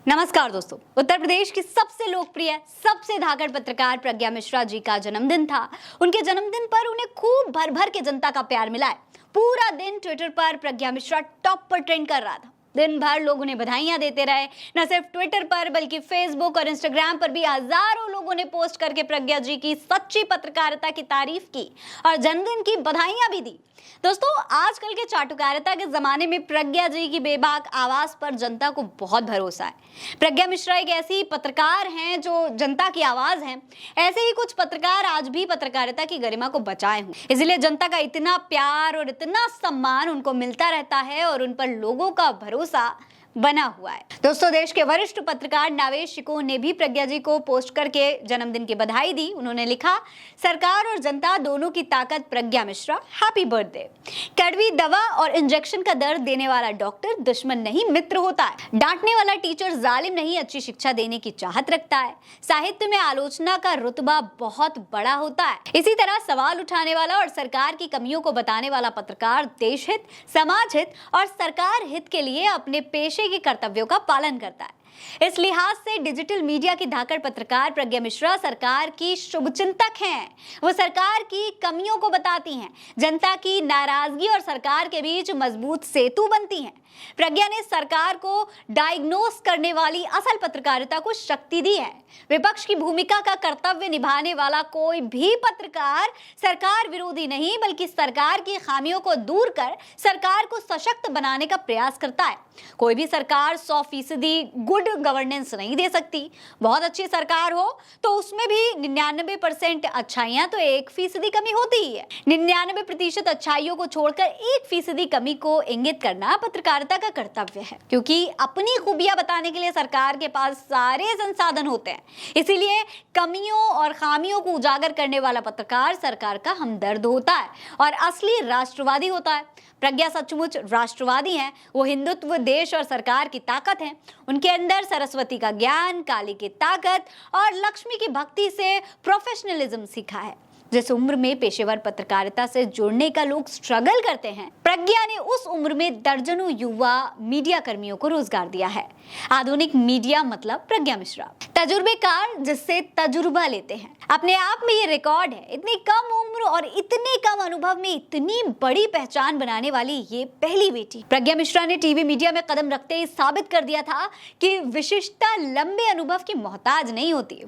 नमस्कार दोस्तों। उत्तर प्रदेश की सबसे लोकप्रिय, सबसे धाकड़ पत्रकार प्रज्ञा मिश्रा जी का जन्मदिन था। उनके जन्मदिन पर उन्हें खूब भर भर के जनता का प्यार मिला है। पूरा दिन ट्विटर पर प्रज्ञा मिश्रा टॉप पर ट्रेंड कर रहा था। दिन भर लोग उन्हें बधाइयां देते रहे। न सिर्फ ट्विटर पर बल्कि फेसबुक और इंस्टाग्राम पर भी हजारों लोगों ने पोस्ट करके प्रज्ञा जी की सच्ची पत्रकारिता की तारीफ की और जन्मदिन की बधाइयां भी दी। दोस्तों, आजकल के चाटुकारिता के जमाने में प्रज्ञा जी की बेबाक आवाज पर जनता को बहुत भरोसा है। प्रज्ञा मिश्रा एक ऐसी पत्रकार हैं जो जनता की आवाज हैं। ऐसे ही कुछ पत्रकार आज भी पत्रकारिता की गरिमा को बचाए हुए, इसलिए जनता का इतना प्यार और इतना सम्मान उनको मिलता रहता है और उन पर लोगों का भरोसा बना हुआ है। दोस्तों, देश के वरिष्ठ पत्रकार नावेश शिकोह ने भी प्रज्ञा जी को पोस्ट करके जन्मदिन की बधाई दी। उन्होंने लिखा, सरकार और जनता दोनों की ताकत प्रज्ञा मिश्रा, हैप्पी बर्थडे। कड़वी दवा और इंजेक्शन का दर्द देने वाला डॉक्टर दुश्मन नहीं मित्र होता है। डांटने वाला टीचर जालिम नहीं, अच्छी शिक्षा देने की चाहत रखता है। साहित्य में आलोचना का रुतबा बहुत बड़ा होता है। इसी तरह सवाल उठाने वाला और सरकार की कमियों को बताने वाला पत्रकार देश हित, समाज हित और सरकार हित के लिए अपने पेशे के कर्तव्यों का पालन करता है। इस लिहाज से डिजिटल मीडिया की धाकड़ पत्रकार प्रज्ञा मिश्रा सरकार की शुभचिंतक हैं। वो सरकार की कमियों को बताती हैं, जनता की नाराजगी और सरकार के बीच मजबूत सेतु बनती हैं। प्रज्ञा ने सरकार को डायग्नोस करने वाली असल पत्रकारिता को शक्ति दी है। विपक्ष की भूमिका का कर्तव्य निभाने वाला कोई भी पत्रकार सरकार विरोधी नहीं, बल्कि सरकार की खामियों को दूर कर सरकार को सशक्त बनाने का प्रयास करता है। कोई भी सरकार 100% गुड गवर्नेंस नहीं दे सकती। बहुत अच्छी सरकार हो तो उसमें भी 99% अच्छाइयां तो 1% कमी होती ही है। 99% अच्छाइयों को छोड़कर 1% कमी को इंगित करना पत्रकारिता का कर्तव्य है, क्योंकि अपनी खूबियां बताने के लिए सरकार के पास सारे संसाधन होते हैं। इसीलिए कमियों और खामियों को उजागर करने वाला पत्रकार सरकार का हमदर्द होता है और असली राष्ट्रवादी होता है। प्रज्ञा सचमुच राष्ट्रवादी हैं। वो हिंदुत्व, देश और सरकार की ताकत हैं। उनके अंदर सरस्वती का ज्ञान, काली की ताकत और लक्ष्मी की भक्ति से प्रोफेशनलिज्म सीखा है। जिस उम्र में पेशेवर पत्रकारिता से जुड़ने का लोग स्ट्रगल करते हैं, प्रज्ञा ने उस उम्र में दर्जनों युवा मीडिया कर्मियों को रोजगार दिया है। आधुनिक मीडिया मतलब प्रज्ञा मिश्रा, तजुर्बेकार जिससे तजुर्बा लेते हैं। अपने आप में ये रिकॉर्ड है। इतनी कम उम्र और इतने कम अनुभव में इतनी बड़ी पहचान बनाने वाली ये पहली बेटी। प्रज्ञा मिश्रा ने टीवी मीडिया में कदम रखते ही साबित कर दिया था कि विशिष्टता लंबे अनुभव की मोहताज नहीं होती।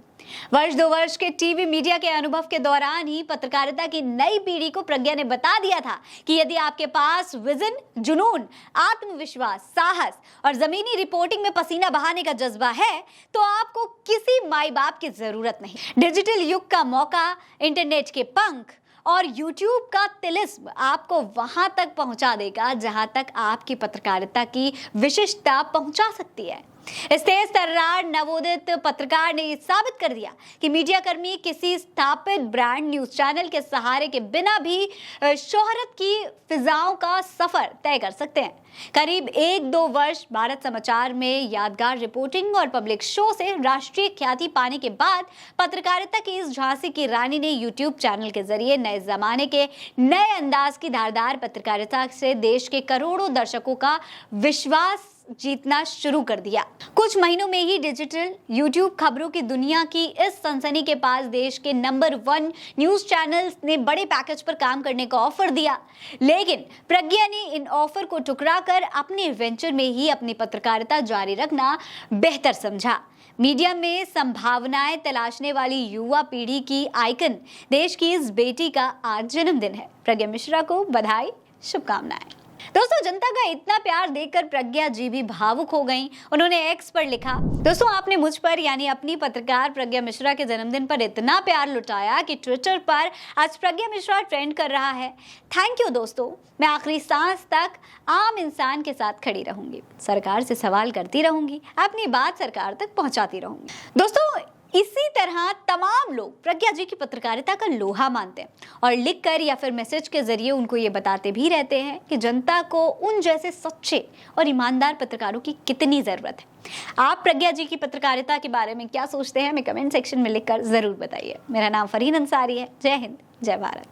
वर्ष 2 वर्ष के टीवी मीडिया के अनुभव के दौरान ही पत्रकारिता की नई पीढ़ी को प्रज्ञा ने बता दिया था कि यदि आपके पास विजन, जुनून, आत्मविश्वास, साहस और जमीनी रिपोर्टिंग में पसीना बहाने का जज्बा है तो आपको किसी माई बाप की जरूरत नहीं। डिजिटल युग का मौका, इंटरनेट के पंख और YouTube का तिलिस्म आपको वहां तक पहुंचा देगा जहां तक आपकी पत्रकारिता की विशिष्टता पहुंचा सकती है। इस तेज तर्रार नवोदित पत्रकार ने साबित कर दिया कि मीडिया कर्मी किसी स्थापित ब्रांड न्यूज चैनल के सहारे के बिना भी शोहरत की फिजाओं का सफर तय कर सकते हैं। करीब 1-2 वर्ष भारत समाचार में यादगार रिपोर्टिंग और पब्लिक शो से राष्ट्रीय ख्याति पाने के बाद पत्रकारिता की इस झांसी की रानी ने YouTube चैनल के जरिए नए जमाने के नए अंदाज की धारदार पत्रकारिता से देश के करोड़ों दर्शकों का विश्वास जीतना शुरू कर दिया। कुछ महीनों में ही डिजिटल YouTube खबरों की दुनिया की इस सनसनी के पास देश के नंबर 1 न्यूज चैनल्स ने बड़े पैकेज पर काम करने का ऑफर दिया, लेकिन प्रज्ञा ने इन ऑफर को ठुकराकर अपने वेंचर में ही अपनी पत्रकारिता जारी रखना बेहतर समझा। मीडिया में संभावनाएं तलाशने वाली युवा पीढ़ी की आइकन देश की इस बेटी का आज जन्मदिन है। प्रज्ञा मिश्रा को बधाई, शुभकामनाएं। दोस्तों, जनता का इतना प्यार देखकर प्रज्ञा जी भी भावुक हो गईं। उन्होंने एक्स पर लिखा, दोस्तों आपने मुझ पर यानी अपनी पत्रकार प्रज्ञा मिश्रा के जन्मदिन पर इतना प्यार लुटाया कि ट्विटर पर आज प्रज्ञा मिश्रा ट्रेंड कर रहा है। थैंक यू दोस्तों। मैं आखिरी सांस तक आम इंसान के साथ खड़ी रहूंगी, सरकार से सवाल करती रहूंगी, अपनी बात सरकार तक पहुंचाती रहूंगी। दोस्तों, इसी तरह तमाम लोग प्रज्ञा जी की पत्रकारिता का लोहा मानते हैं और लिखकर या फिर मैसेज के जरिए उनको ये बताते भी रहते हैं कि जनता को उन जैसे सच्चे और ईमानदार पत्रकारों की कितनी जरूरत है। आप प्रज्ञा जी की पत्रकारिता के बारे में क्या सोचते हैं, हमें कमेंट सेक्शन में लिखकर जरूर बताइए। मेरा नाम फरहीन अंसारी है। जय हिंद, जय भारत।